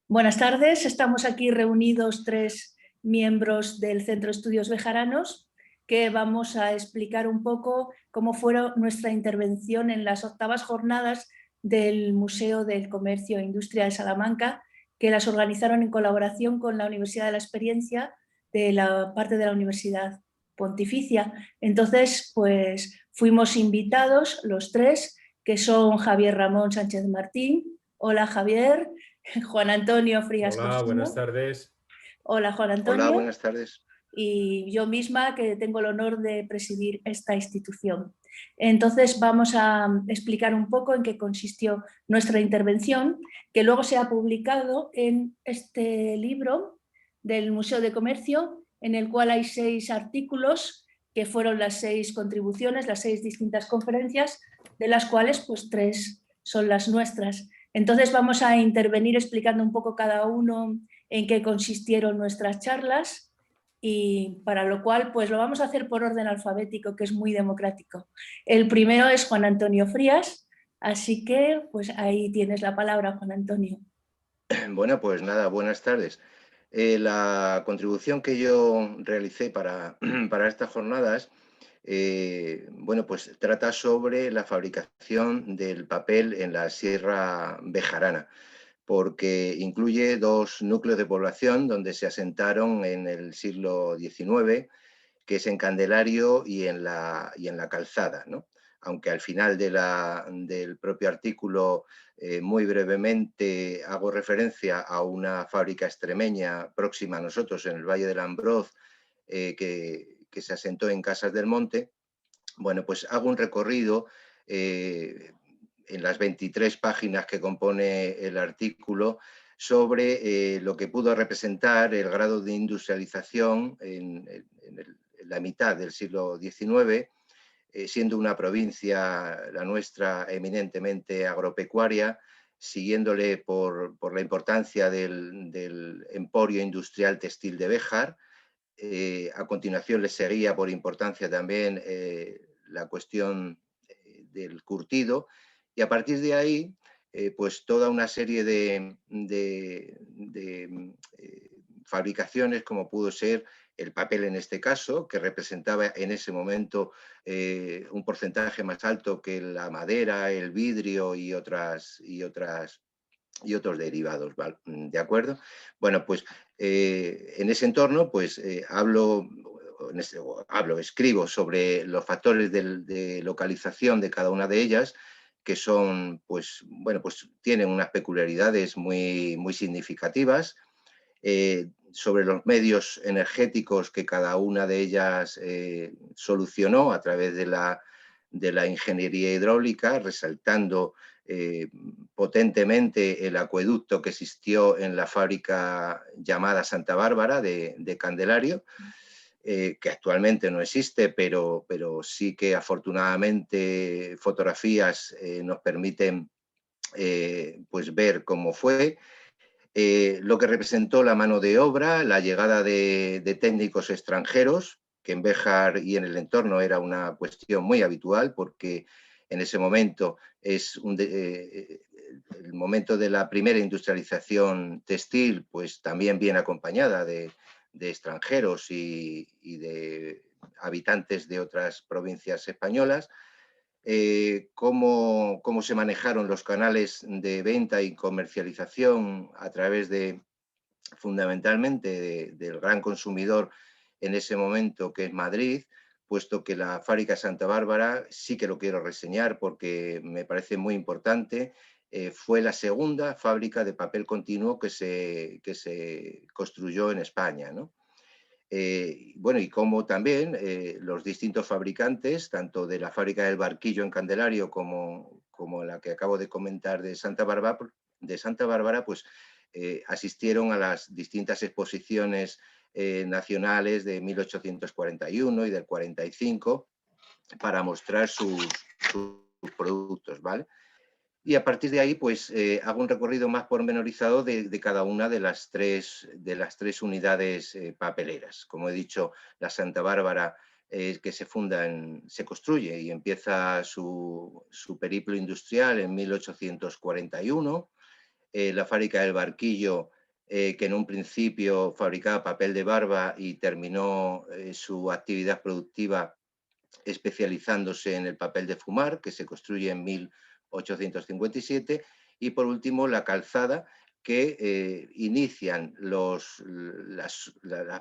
Buenas tardes, estamos aquí reunidos tres miembros del Centro de Estudios Bejaranos que vamos a explicar un poco cómo fue nuestra intervención en las 8ª jornadas del Museo del Comercio e Industria de Salamanca, que las organizaron en colaboración con la Universidad de la Experiencia de la parte de la Universidad Pontificia. Entonces, pues fuimos invitados los tres, que son Javier Ramón Sánchez Martín. Hola, Javier. Juan Antonio Frías Hola, buenas Costumo. tardes. Hola, Juan Hola, Antonio. buenas tardes. Y yo misma, que tengo el honor de presidir esta institución. Entonces vamos a explicar un poco en qué consistió nuestra intervención, que luego se ha publicado en este libro del Museo de Comercio, en el cual hay 6 artículos que fueron las 6 contribuciones, las 6 distintas conferencias, de las cuales pues 3 son las nuestras. Entonces vamos a intervenir explicando un poco cada uno en qué consistieron nuestras charlas, y para lo cual pues lo vamos a hacer por orden alfabético, que es muy democrático. El primero es Juan Antonio Frías, así que pues ahí tienes la palabra, Juan Antonio. Bueno, pues nada, buenas tardes. La contribución que yo realicé para, para estas jornadas, bueno, pues trata sobre la fabricación del papel en la Sierra Bejarana, porque incluye 2 núcleos de población donde se asentaron en el siglo XIX, que es en Candelario y en la Calzada, ¿no? Aunque al final del propio artículo, muy brevemente hago referencia a una fábrica extremeña próxima a nosotros, en el Valle del Ambroz, que se asentó en Casas del Monte. Bueno, pues hago un recorrido en las 23 páginas que compone el artículo sobre lo que pudo representar el grado de industrialización en la mitad del siglo XIX, siendo una provincia, la nuestra, eminentemente agropecuaria, siguiéndole por la importancia del emporio industrial textil de Béjar. A continuación le seguía por importancia también la cuestión del curtido, y a partir de ahí pues toda una serie de fabricaciones, como pudo ser el papel en este caso, que representaba en ese momento un porcentaje más alto que la madera, el vidrio y otros derivados, ¿vale? ¿De acuerdo? Bueno, pues en ese entorno, pues escribo sobre los factores de localización de cada una de ellas, que son, pues, bueno, pues tienen unas peculiaridades muy, muy significativas, sobre los medios energéticos que cada una de ellas solucionó a través de la ingeniería hidráulica, resaltando potentemente el acueducto que existió en la fábrica llamada Santa Bárbara de Candelario, que actualmente no existe, pero sí que afortunadamente fotografías nos permiten pues ver cómo fue. Lo que representó la mano de obra, la llegada de técnicos extranjeros, que en Béjar y en el entorno era una cuestión muy habitual, porque en ese momento es el momento de la primera industrialización textil, pues también viene acompañada de extranjeros y de habitantes de otras provincias españolas. Cómo se manejaron los canales de venta y comercialización a través fundamentalmente del gran consumidor en ese momento, que es Madrid, puesto que la fábrica Santa Bárbara, sí que lo quiero reseñar porque me parece muy importante, fue la segunda fábrica de papel continuo que se construyó en España, ¿no? Bueno, y como también los distintos fabricantes, tanto de la fábrica del Barquillo en Candelario como la que acabo de comentar de Santa Bárbara, pues asistieron a las distintas exposiciones nacionales de 1841 y del 45 para mostrar sus productos, ¿vale? Y a partir de ahí, pues hago un recorrido más pormenorizado de cada una de las tres unidades papeleras. Como he dicho, la Santa Bárbara, que se construye y empieza su periplo industrial en 1841. La fábrica del Barquillo que en un principio fabricaba papel de barba y terminó su actividad productiva especializándose en el papel de fumar, que se construye en 1857, y por último la calzada, que inician las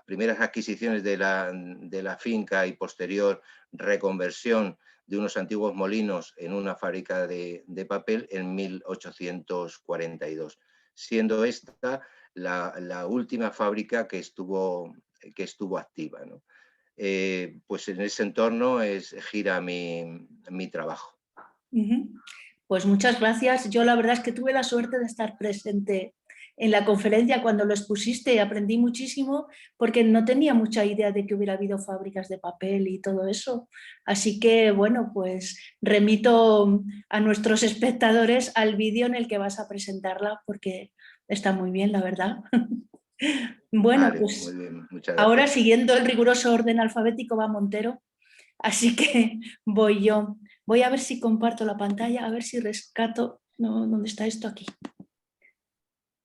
primeras adquisiciones de la finca y posterior reconversión de unos antiguos molinos en una fábrica de papel en 1842, siendo esta la última fábrica que estuvo activa, ¿no? Pues en ese entorno gira mi trabajo. Pues muchas gracias. Yo la verdad es que tuve la suerte de estar presente en la conferencia cuando lo expusiste y aprendí muchísimo porque no tenía mucha idea de que hubiera habido fábricas de papel y todo eso. Así que, bueno, pues remito a nuestros espectadores al vídeo en el que vas a presentarla porque está muy bien, la verdad. Bueno, Vale, pues muy bien, muchas ahora gracias. siguiendo el riguroso orden alfabético va Montero. Así que voy yo. Voy a ver si comparto la pantalla, a ver si rescato. No, ¿dónde está esto? Aquí.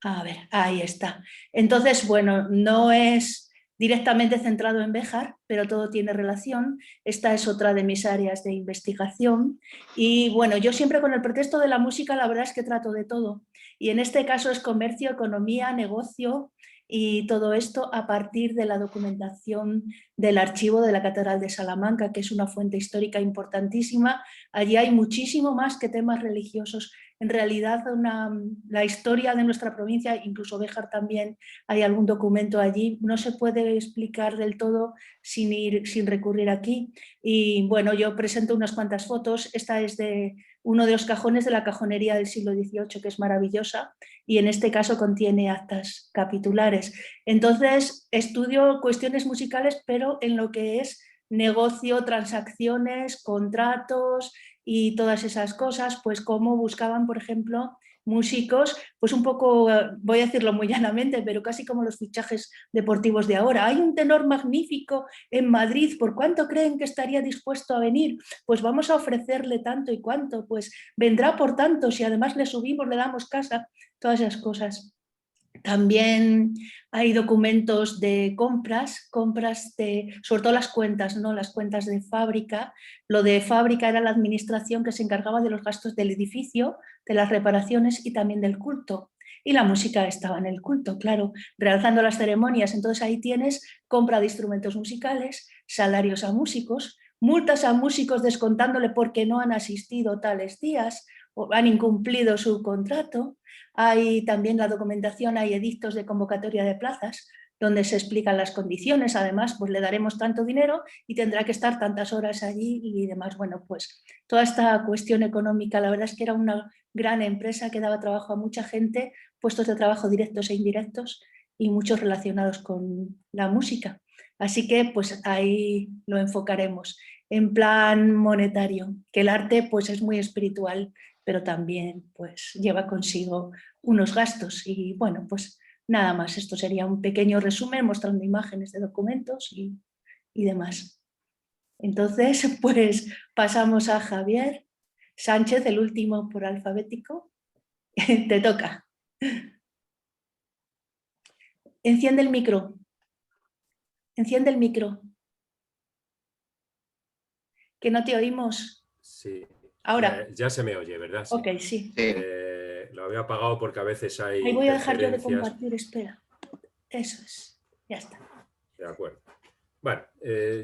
A ver, ahí está. Entonces, bueno, no es directamente centrado en Béjar, pero todo tiene relación. Esta es otra de mis áreas de investigación. Y bueno, yo siempre con el pretexto de la música, la verdad es que trato de todo. Y en este caso es comercio, economía, negocio y todo esto a partir de la documentación del archivo de la Catedral de Salamanca, que es una fuente histórica importantísima. Allí hay muchísimo más que temas religiosos. En realidad, la historia de nuestra provincia, incluso Béjar también, hay algún documento allí, no se puede explicar del todo sin recurrir aquí. Y bueno, yo presento unas cuantas fotos. Esta es de uno de los cajones de la cajonería del siglo XVIII, que es maravillosa, y en este caso contiene actas capitulares. Entonces, estudio cuestiones musicales, pero en lo que es negocio, transacciones, contratos y todas esas cosas, pues cómo buscaban, por ejemplo, músicos, pues un poco, voy a decirlo muy llanamente, pero casi como los fichajes deportivos de ahora. Hay un tenor magnífico en Madrid, ¿por cuánto creen que estaría dispuesto a venir? Pues vamos a ofrecerle tanto y cuánto, pues vendrá por tanto, si además le subimos, le damos casa, todas esas cosas. También hay documentos de compras sobre todo las cuentas, ¿no? Las cuentas de fábrica. Lo de fábrica era la administración que se encargaba de los gastos del edificio, de las reparaciones y también del culto. Y la música estaba en el culto, claro, realzando las ceremonias. Entonces ahí tienes compra de instrumentos musicales, salarios a músicos, multas a músicos descontándole porque no han asistido tales días o han incumplido su contrato. Hay también la documentación, hay edictos de convocatoria de plazas donde se explican las condiciones. Además, pues le daremos tanto dinero y tendrá que estar tantas horas allí y demás. Bueno, pues toda esta cuestión económica, la verdad es que era una gran empresa que daba trabajo a mucha gente, puestos de trabajo directos e indirectos y muchos relacionados con la música. Así que pues ahí lo enfocaremos en plan monetario, que el arte pues es muy espiritual, pero también pues lleva consigo unos gastos y bueno, pues nada más. Esto sería un pequeño resumen mostrando imágenes de documentos y demás. Entonces, pues pasamos a Javier Sánchez, el último por alfabético. Te toca. Enciende el micro. Enciende el micro. Que no te oímos. Sí. Ahora. Ya se me oye, ¿verdad? Sí. Ok, sí. Lo había apagado porque a veces hay Ahí voy a dejar yo de interferencias. compartir, espera. Eso es. Ya está. De acuerdo. Bueno,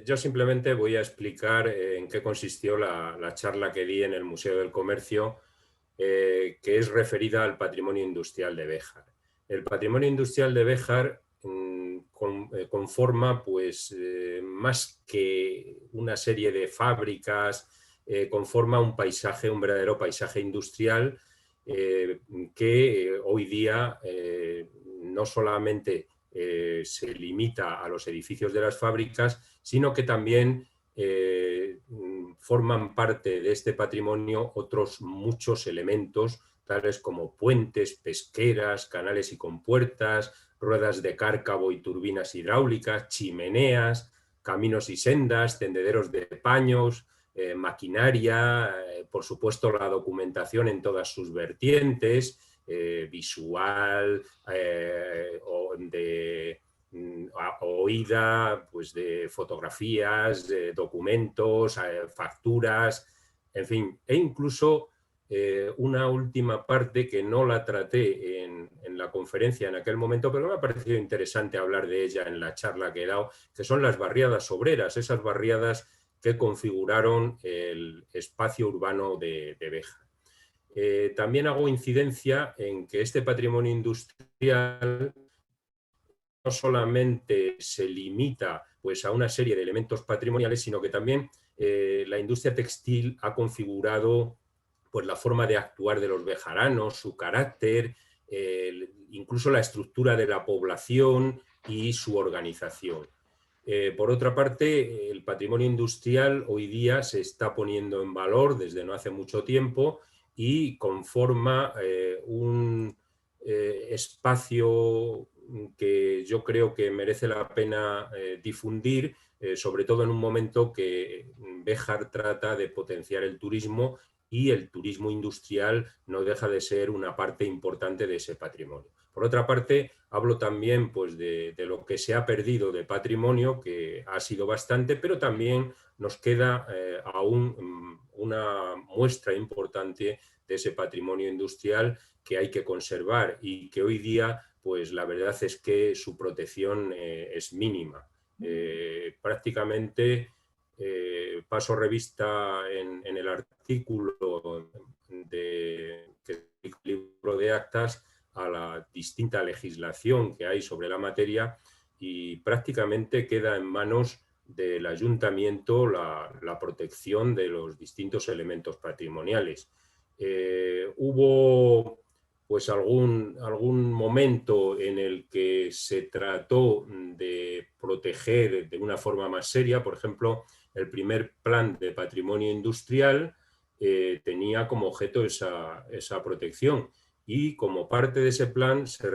yo simplemente voy a explicar en qué consistió la charla que di en el Museo del Comercio, que es referida al patrimonio industrial de Béjar. El patrimonio industrial de Béjar conforma, pues, más que una serie de fábricas, conforma un paisaje, un verdadero paisaje industrial que hoy día no solamente se limita a los edificios de las fábricas, sino que también forman parte de este patrimonio otros muchos elementos, tales como puentes, pesqueras, canales y compuertas, ruedas de cárcavo y turbinas hidráulicas, chimeneas, caminos y sendas, tendederos de paños, maquinaria, por supuesto la documentación en todas sus vertientes, visual, o de oída, pues de fotografías, de documentos, facturas, en fin, e incluso una última parte que no la traté en la conferencia en aquel momento, pero me ha parecido interesante hablar de ella en la charla que he dado, que son las barriadas obreras, esas barriadas que configuraron el espacio urbano de Béjar. También hago incidencia en que este patrimonio industrial no solamente se limita pues, a una serie de elementos patrimoniales, sino que también la industria textil ha configurado pues, la forma de actuar de los bejaranos, su carácter, incluso la estructura de la población y su organización. Por otra parte, el patrimonio industrial hoy día se está poniendo en valor desde no hace mucho tiempo y conforma un espacio que yo creo que merece la pena difundir, sobre todo en un momento que Béjar trata de potenciar el turismo y el turismo industrial no deja de ser una parte importante de ese patrimonio. Por otra parte, hablo también pues, de lo que se ha perdido de patrimonio, que ha sido bastante, pero también nos queda aún una muestra importante de ese patrimonio industrial que hay que conservar y que hoy día, pues la verdad es que su protección es mínima. Prácticamente paso revista en el artículo del libro de actas a la distinta legislación que hay sobre la materia y prácticamente queda en manos del ayuntamiento la protección de los distintos elementos patrimoniales. Hubo pues algún momento en el que se trató de proteger de una forma más seria, por ejemplo, el primer plan de patrimonio industrial tenía como objeto esa protección y como parte de ese plan se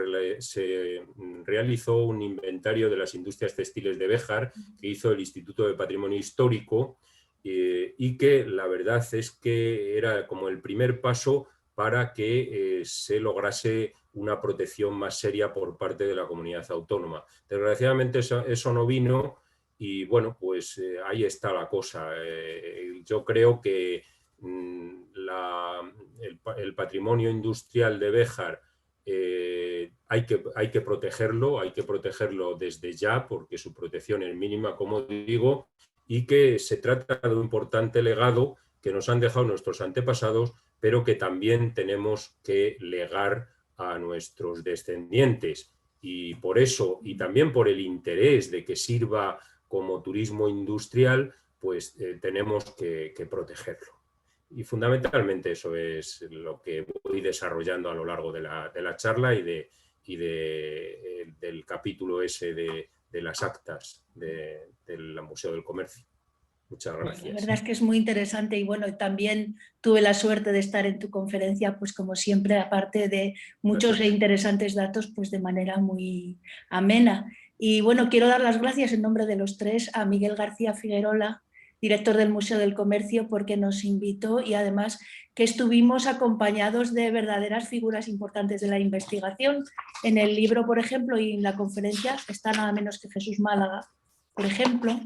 realizó un inventario de las industrias textiles de Béjar que hizo el Instituto de Patrimonio Histórico y que la verdad es que era como el primer paso para que se lograse una protección más seria por parte de la comunidad autónoma. Desgraciadamente eso no vino y bueno, pues ahí está la cosa. Yo creo que el patrimonio industrial de Béjar hay que protegerlo desde ya porque su protección es mínima, como digo, y que se trata de un importante legado que nos han dejado nuestros antepasados, pero que también tenemos que legar a nuestros descendientes. Y por eso, y también por el interés de que sirva como turismo industrial, pues tenemos que protegerlo. Y fundamentalmente eso es lo que voy desarrollando a lo largo de la charla y del capítulo ese de las actas del Museo del Comercio. Muchas gracias. La verdad es que es muy interesante y bueno, también tuve la suerte de estar en tu conferencia, pues como siempre, aparte de muchos e interesantes datos, pues de manera muy amena. Y bueno, quiero dar las gracias en nombre de los tres a Miguel García Figuerola, director del Museo del Comercio, porque nos invitó y además que estuvimos acompañados de verdaderas figuras importantes de la investigación. En el libro, por ejemplo, y en la conferencia está nada menos que Jesús Málaga, por ejemplo,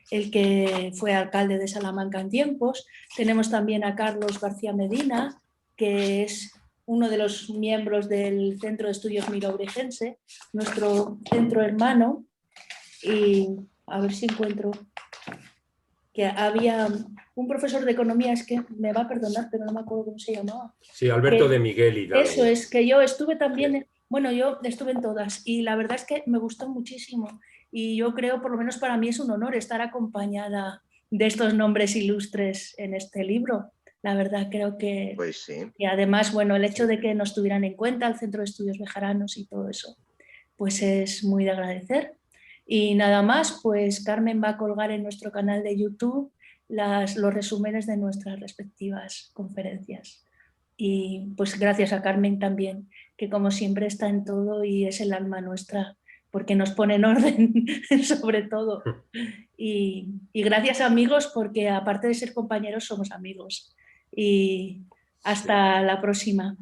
el que fue alcalde de Salamanca en tiempos. Tenemos también a Carlos García Medina, que es uno de los miembros del Centro de Estudios Mirobregense, nuestro centro hermano, y a ver si encuentro que había un profesor de economía, es que me va a perdonar, pero no me acuerdo cómo se llamaba. Sí, Alberto de Miguel Hidalgo. Eso es, que yo estuve también, bueno, yo estuve en todas y la verdad es que me gustó muchísimo y yo creo, por lo menos para mí es un honor estar acompañada de estos nombres ilustres en este libro. La verdad creo que, pues sí. Y además, bueno, el hecho de que nos tuvieran en cuenta el Centro de Estudios Bejaranos y todo eso, pues es muy de agradecer. Y nada más, pues Carmen va a colgar en nuestro canal de YouTube los resúmenes de nuestras respectivas conferencias. Y pues gracias a Carmen también, que como siempre está en todo y es el alma nuestra, porque nos pone en orden sobre todo. Y gracias amigos, porque aparte de ser compañeros somos amigos. Y hasta la próxima.